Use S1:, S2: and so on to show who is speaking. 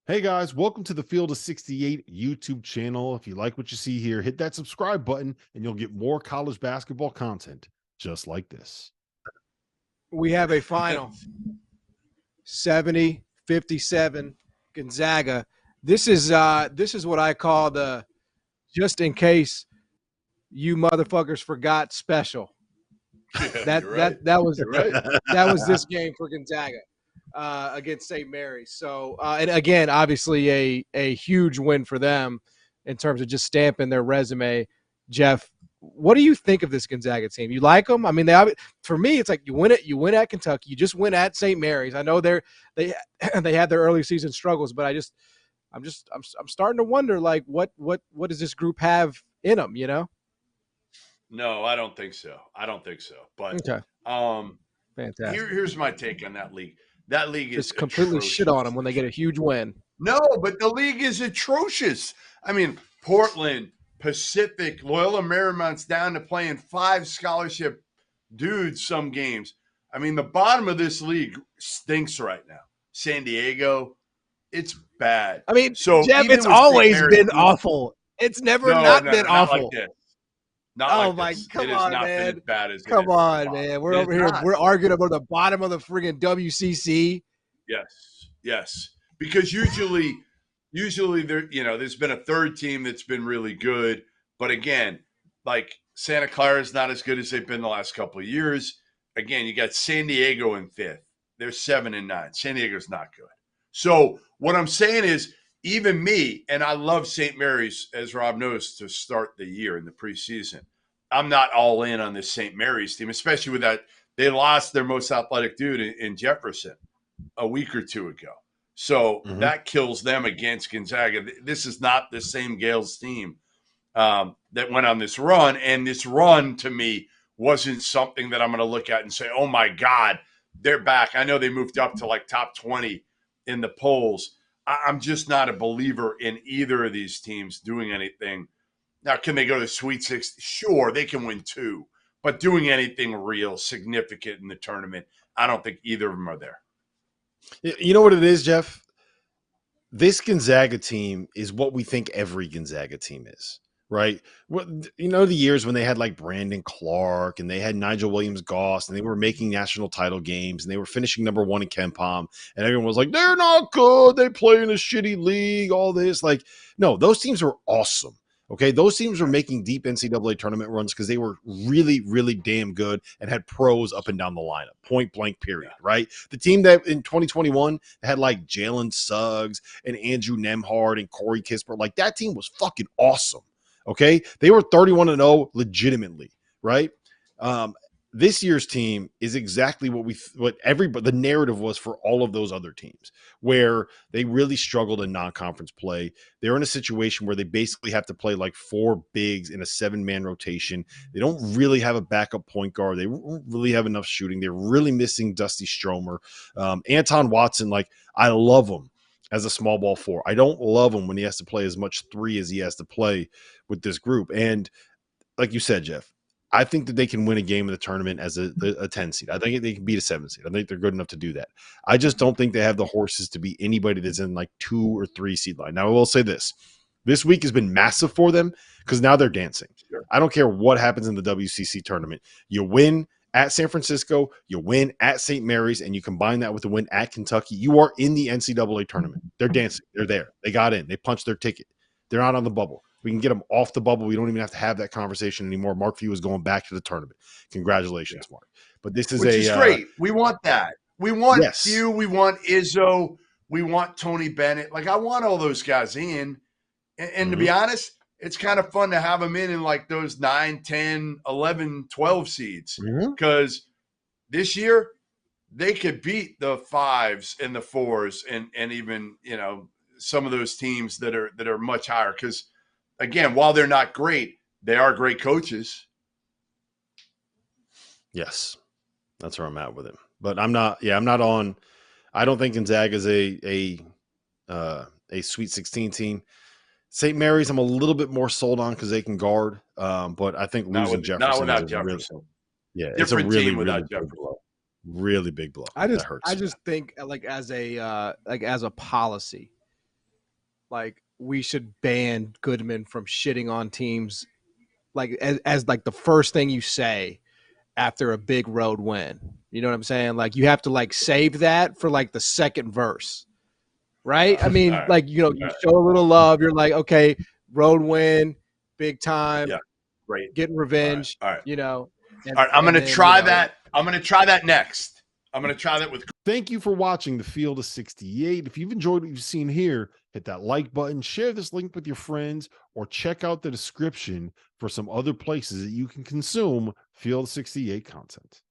S1: Hey guys, welcome to the Field of 68 YouTube channel. If you like what you see here, hit that subscribe button and you'll get more college basketball content just like this.
S2: We have a final 70-57 Gonzaga. This is what I call the just in case you motherfuckers forgot special.
S3: Yeah,
S2: That was
S3: right.
S2: that was this game for Gonzaga against St. Mary's. So and again, obviously a huge win for them in terms of just stamping their resume. Jeff, what do you think of this Gonzaga team? You like them? I mean, for me, it's like you win at Kentucky, you just win at St. Mary's. I know they had their early season struggles, but I'm starting to wonder, like, what does this group have in them? You know?
S3: No, I don't think so. But
S2: Okay, fantastic.
S3: here's my take on that league. That league is
S2: Just completely
S3: atrocious.
S2: shit on them when they get a huge win.
S3: No, but the league is atrocious. I mean, Portland, Pacific, Loyola Marymount's down to playing 5 scholarship dudes some games. I mean, the bottom of this league stinks right now. San Diego, it's bad.
S2: I mean,
S3: so
S2: Jeff, it's always been awful. It's never not been awful.
S3: Like this. Not
S2: oh
S3: like
S2: my,
S3: this.
S2: come
S3: it
S2: on,
S3: not
S2: man!
S3: Been as bad as
S2: come on, man! We're over here. We're arguing about the bottom of the friggin' WCC.
S3: Yes. Because usually there, there's been a third team that's been really good, but again, like Santa Clara is not as good as they've been the last couple of years. Again, you got San Diego in 5th. They're 7-9. San Diego's not good. So what I'm saying is, even me, and I love St. Mary's, as Rob knows, to start the year in the preseason. I'm not all in on this St. Mary's team, especially with that. They lost their most athletic dude in Jefferson a week or two ago. So that kills them against Gonzaga. This is not the same Gales team that went on this run. And this run, to me, wasn't something that I'm going to look at and say, oh, my God, they're back. I know they moved up to like top 20 in the polls. I'm just not a believer in either of these teams doing anything. Now, can they go to the Sweet 16? Sure, they can win 2. But doing anything real, significant in the tournament, I don't think either of them are there.
S1: You know what it is, Jeff? This Gonzaga team is what we think every Gonzaga team is, right? You know, the years when they had like Brandon Clark and they had Nigel Williams-Goss and they were making national title games and they were finishing number 1 in KenPom and everyone was like, they're not good. They play in a shitty league, all this. Like, no, those teams were awesome. Okay, those teams were making deep NCAA tournament runs because they were really, really damn good and had pros up and down the lineup, point blank, period, right? The team that in 2021 had like Jalen Suggs and Andrew Nemhard and Corey Kispert, like that team was fucking awesome, okay? They were 31-0 legitimately, right? This year's team is exactly what the narrative was for all of those other teams, where they really struggled in non-conference play. They're in a situation where they basically have to play like 4 bigs in a 7-man rotation. They don't really have a backup point guard. They don't really have enough shooting. They're really missing Dusty Stromer. Anton Watson, like, I love him as a small ball 4. I don't love him when he has to play as much 3 as he has to play with this group. And like you said, Jeff, I think that they can win a game of the tournament as a 10 seed. I think they can beat a 7 seed. I think they're good enough to do that. I just don't think they have the horses to beat anybody that's in like 2 or 3 seed line. Now, I will say this week has been massive for them because now they're dancing. Sure. I don't care what happens in the WCC tournament. You win at San Francisco, you win at St. Mary's, and you combine that with a win at Kentucky. You are in the NCAA tournament. They're dancing. They're there. They got in. They punched their ticket. They're not on the bubble. We can get them off the bubble. We don't even have to have that conversation anymore. Mark Few is going back to the tournament. Congratulations, Mark. But this is
S3: Which is great. We want that. We want Few. We want Izzo. We want Tony Bennett. Like, I want all those guys in. And to be honest, it's kind of fun to have them in like those 9, 10, 11, 12 seeds. Because this year, they could beat the 5s and the 4s and even, some of those teams that are much higher. Because again, while they're not great, they are great coaches.
S1: Yes, that's where I'm at with him. But I'm not on. I don't think Gonzaga is a Sweet 16 team. St. Mary's, I'm a little bit more sold on because they can guard. But I think losing Jefferson,
S3: not without Jefferson.
S1: It's a really, really big blow. Really big blow.
S2: I just think like as a policy, like we should ban Goodman from shitting on teams like as like the first thing you say after a big road win. You know what I'm saying? Like you have to like save that for like the second verse. Right? I mean,
S3: right.
S2: like, you know, you show a little love. You're like, okay, road win, big time,
S3: Yeah, great.
S2: getting revenge,
S3: All right.
S2: you know.
S3: All right, I'm going to try that. I'm going to try that next. I'm going to try that with.
S1: Thank you for watching the Field of 68. If you've enjoyed what you've seen here, hit that like button, share this link with your friends, or check out the description for some other places that you can consume Field of 68 content.